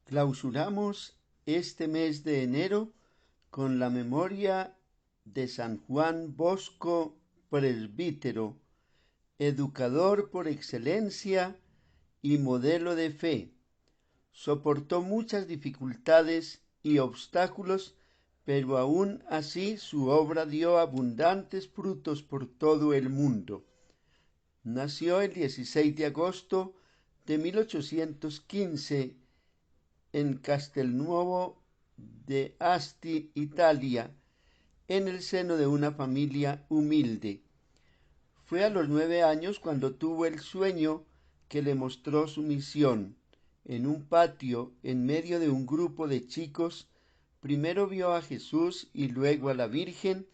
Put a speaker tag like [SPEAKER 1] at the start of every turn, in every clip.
[SPEAKER 1] Clausuramos este mes de enero con la memoria de San Juan Bosco, presbítero, educador por excelencia y modelo de fe. Soportó muchas dificultades y obstáculos, pero aún así su obra dio abundantes frutos por todo el mundo. Nació el 16 de agosto de 1815 en Castelnuovo de Asti, Italia, en el seno de una familia humilde. Fue a los 9 años cuando tuvo el sueño que le mostró su misión. En un patio, en medio de un grupo de chicos, primero vio a Jesús y luego a la Virgen,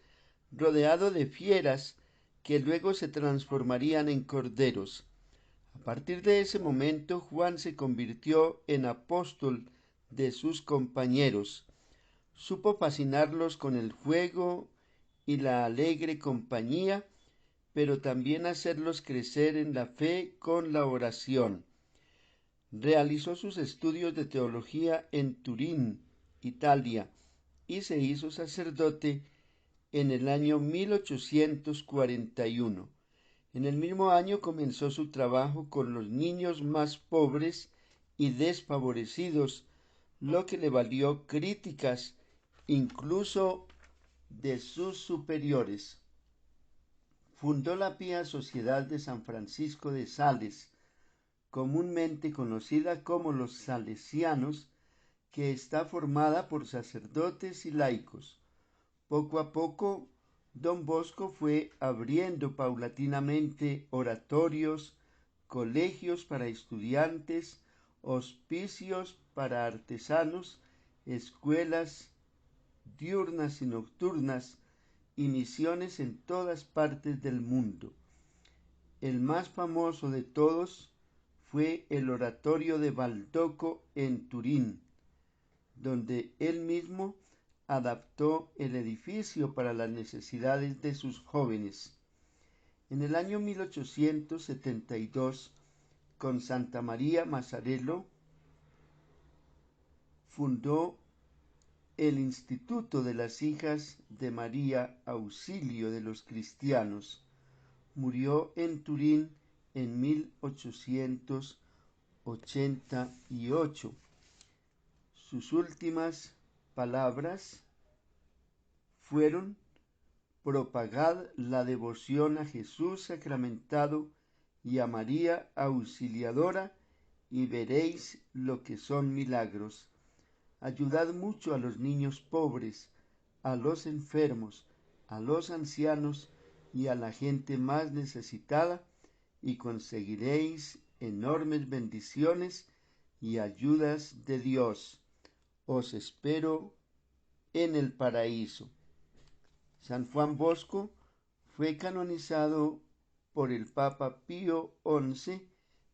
[SPEAKER 1] rodeado de fieras que luego se transformarían en corderos. A partir de ese momento, Juan se convirtió en apóstol de sus compañeros. Supo fascinarlos con el juego y la alegre compañía, pero también hacerlos crecer en la fe con la oración. Realizó sus estudios de teología en Turín, Italia, y se hizo sacerdote en el año 1841. En el mismo año comenzó su trabajo con los niños más pobres y desfavorecidos, lo que le valió críticas incluso de sus superiores. Fundó la Pía Sociedad de San Francisco de Sales, comúnmente conocida como los Salesianos, que está formada por sacerdotes y laicos. Poco a poco, Don Bosco fue abriendo paulatinamente oratorios, colegios para estudiantes, hospicios para artesanos, escuelas diurnas y nocturnas y misiones en todas partes del mundo. El más famoso de todos fue el oratorio de Baldoco en Turín, donde él mismo adaptó el edificio para las necesidades de sus jóvenes. En el año 1872, con Santa María Mazzarello, fundó el Instituto de las Hijas de María Auxilio de los Cristianos. Murió en Turín en 1888. Sus últimas palabras fueron: propagad la devoción a Jesús sacramentado y a María Auxiliadora, y veréis lo que son milagros. Ayudad mucho a los niños pobres, a los enfermos, a los ancianos y a la gente más necesitada, y conseguiréis enormes bendiciones y ayudas de Dios. Os espero en el paraíso. San Juan Bosco fue canonizado por el Papa Pío XI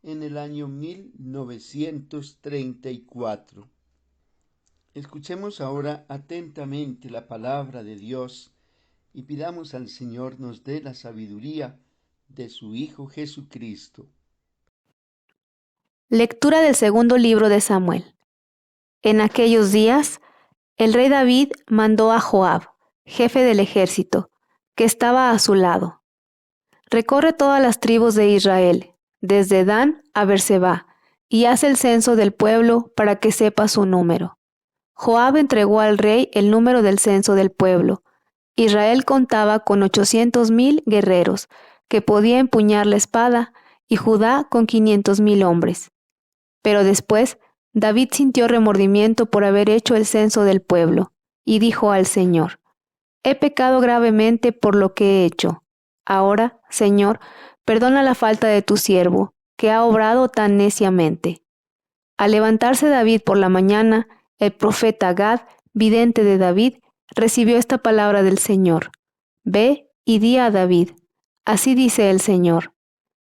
[SPEAKER 1] en el año 1934. Escuchemos ahora atentamente la palabra de Dios y pidamos al Señor nos dé la sabiduría de su Hijo Jesucristo.
[SPEAKER 2] Lectura del segundo libro de Samuel. En aquellos días, el rey David mandó a Joab, jefe del ejército, que estaba a su lado: recorre todas las tribus de Israel, desde Dan a Berseba, y haz el censo del pueblo para que sepa su número. Joab entregó al rey el número del censo del pueblo. Israel contaba con 800,000 guerreros, que podían empuñar la espada, y Judá con 500,000 hombres. Pero después, David sintió remordimiento por haber hecho el censo del pueblo, y dijo al Señor: he pecado gravemente por lo que he hecho. Ahora, Señor, perdona la falta de tu siervo, que ha obrado tan neciamente. Al levantarse David por la mañana, el profeta Gad, vidente de David, recibió esta palabra del Señor: ve y di a David, así dice el Señor: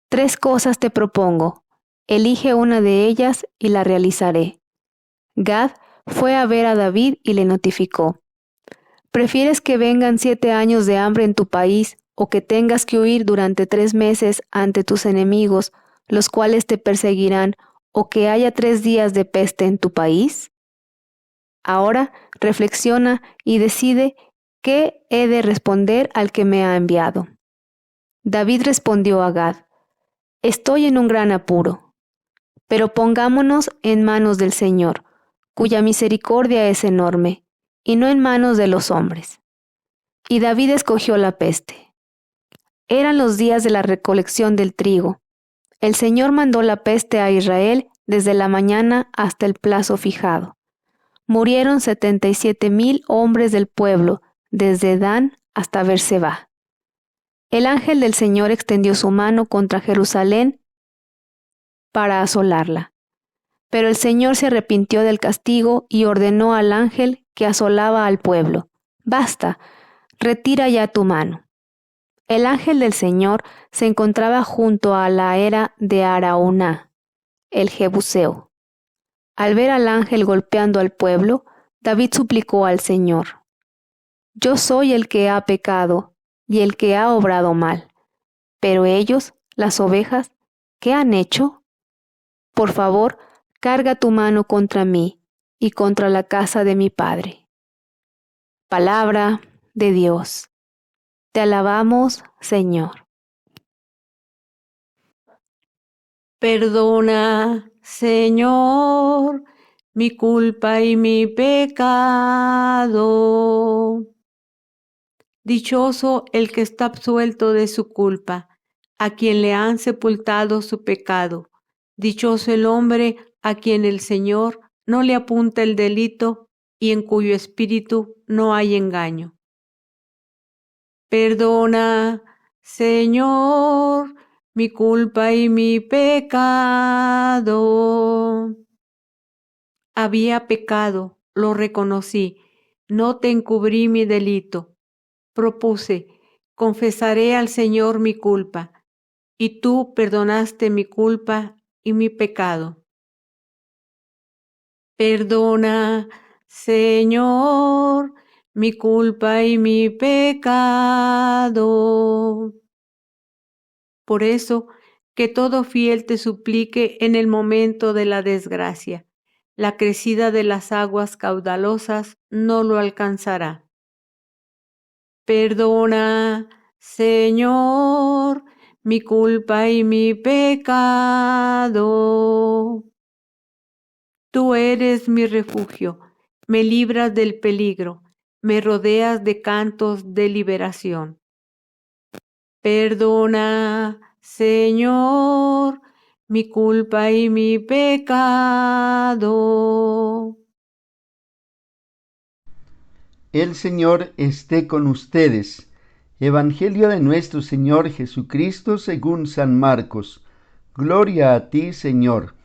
[SPEAKER 2] 3 cosas te propongo, elige una de ellas y la realizaré. Gad fue a ver a David y le notificó: ¿prefieres que vengan 7 años de hambre en tu país, o que tengas que huir durante 3 meses ante tus enemigos, los cuales te perseguirán, o que haya 3 días de peste en tu país? Ahora reflexiona y decide qué he de responder al que me ha enviado. David respondió a Gad: Estoy en un gran apuro, pero pongámonos en manos del Señor, cuya misericordia es enorme, y no en manos de los hombres. Y David escogió la peste. Eran los días de la recolección del trigo. El Señor mandó la peste a Israel desde la mañana hasta el plazo fijado. Murieron 77,000 hombres del pueblo, desde Dan hasta Berseba. El ángel del Señor extendió su mano contra Jerusalén para asolarla. Pero el Señor se arrepintió del castigo y ordenó al ángel que asolaba al pueblo: Basta, retira ya tu mano. El ángel del Señor se encontraba junto a la era de Araúna, el Jebuseo. Al ver al ángel golpeando al pueblo, David suplicó al Señor: Yo soy el que ha pecado y el que ha obrado mal. Pero ellos, las ovejas, ¿qué han hecho? Por favor, carga tu mano contra mí y contra la casa de mi padre. Palabra de Dios. Te alabamos, Señor.
[SPEAKER 3] Perdona, Señor, mi culpa y mi pecado. Dichoso el que está absuelto de su culpa, a quien le han sepultado su pecado. Dichoso el hombre a quien el Señor no le apunta el delito y en cuyo espíritu no hay engaño. Perdona, Señor, mi culpa y mi pecado. Había pecado, lo reconocí, no te encubrí mi delito. Propuse, confesaré al Señor mi culpa, y tú perdonaste mi culpa y mi pecado. Perdona, Señor, mi culpa y mi pecado. Por eso, que todo fiel te suplique en el momento de la desgracia. La crecida de las aguas caudalosas no lo alcanzará. Perdona, Señor, mi culpa y mi pecado. Tú eres mi refugio, me libras del peligro, me rodeas de cantos de liberación. Perdona, Señor, mi culpa y mi pecado.
[SPEAKER 1] El Señor esté con ustedes. Evangelio de nuestro Señor Jesucristo según San Marcos. Gloria a ti, Señor.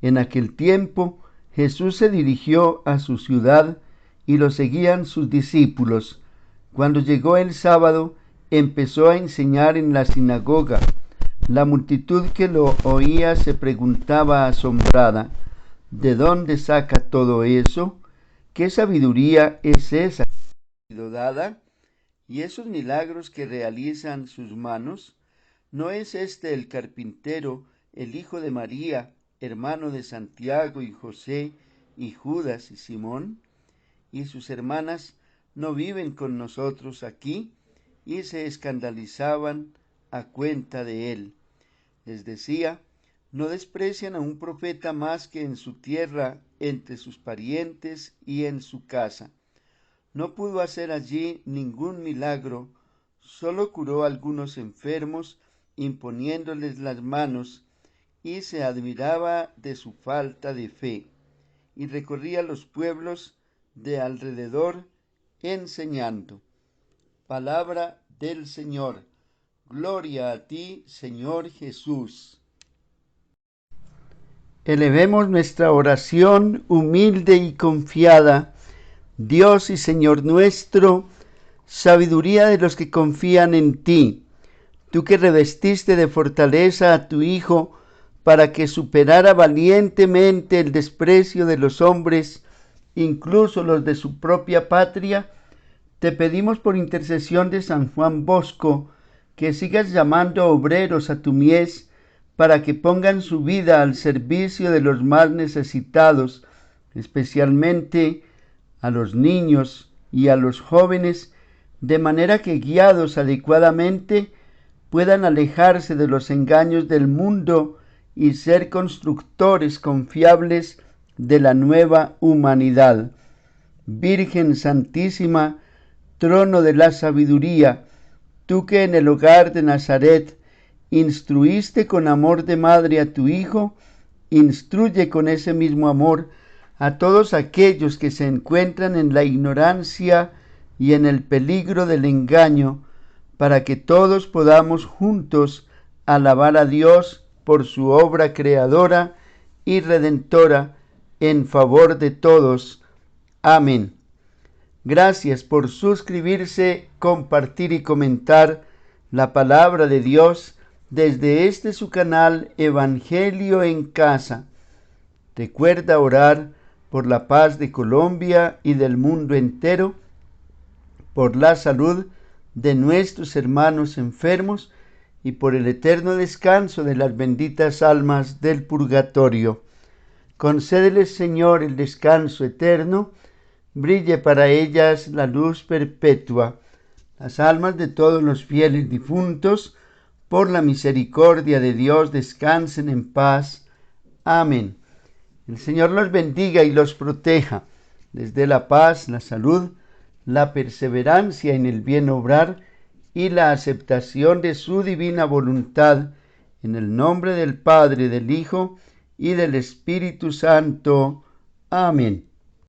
[SPEAKER 1] En aquel tiempo Jesús se dirigió a su ciudad y lo seguían sus discípulos. Cuando llegó el sábado, empezó a enseñar en la sinagoga. La multitud que lo oía se preguntaba asombrada: ¿de dónde saca todo eso? ¿Qué sabiduría es esa que ha sido dada? ¿Y esos milagros que realizan sus manos? ¿No es este el carpintero, el hijo de María, hermano de Santiago y José y Judas y Simón? ¿Y sus hermanas no viven con nosotros aquí? Y se escandalizaban a cuenta de él. Les decía: no desprecian a un profeta más que en su tierra, entre sus parientes y en su casa. No pudo hacer allí ningún milagro, solo curó a algunos enfermos, imponiéndoles las manos, y se admiraba de su falta de fe, y recorría los pueblos de alrededor enseñando. Palabra del Señor. Gloria a ti, Señor Jesús. Elevemos nuestra oración humilde y confiada. Dios y Señor nuestro, sabiduría de los que confían en ti, tú que revestiste de fortaleza a tu Hijo para que superara valientemente el desprecio de los hombres, incluso los de su propia patria, te pedimos por intercesión de San Juan Bosco que sigas llamando obreros a tu mies para que pongan su vida al servicio de los más necesitados, especialmente a los niños y a los jóvenes, de manera que guiados adecuadamente puedan alejarse de los engaños del mundo y ser constructores confiables de la nueva humanidad. Virgen Santísima, trono de la sabiduría, tú que en el hogar de Nazaret instruiste con amor de madre a tu Hijo, instruye con ese mismo amor a todos aquellos que se encuentran en la ignorancia y en el peligro del engaño, para que todos podamos juntos alabar a Dios por su obra creadora y redentora en favor de todos. Amén. Gracias por suscribirse, compartir y comentar la palabra de Dios desde este su canal Evangelio en Casa. Recuerda orar por la paz de Colombia y del mundo entero, por la salud de nuestros hermanos enfermos y por el eterno descanso de las benditas almas del purgatorio. Concédeles, Señor, el descanso eterno, brille para ellas la luz perpetua. Las almas de todos los fieles difuntos, por la misericordia de Dios, descansen en paz. Amén. El Señor los bendiga y los proteja, les dé la paz, la salud, la perseverancia en el bien obrar y la aceptación de su divina voluntad, en el nombre del Padre, del Hijo y del Espíritu Santo. Amén.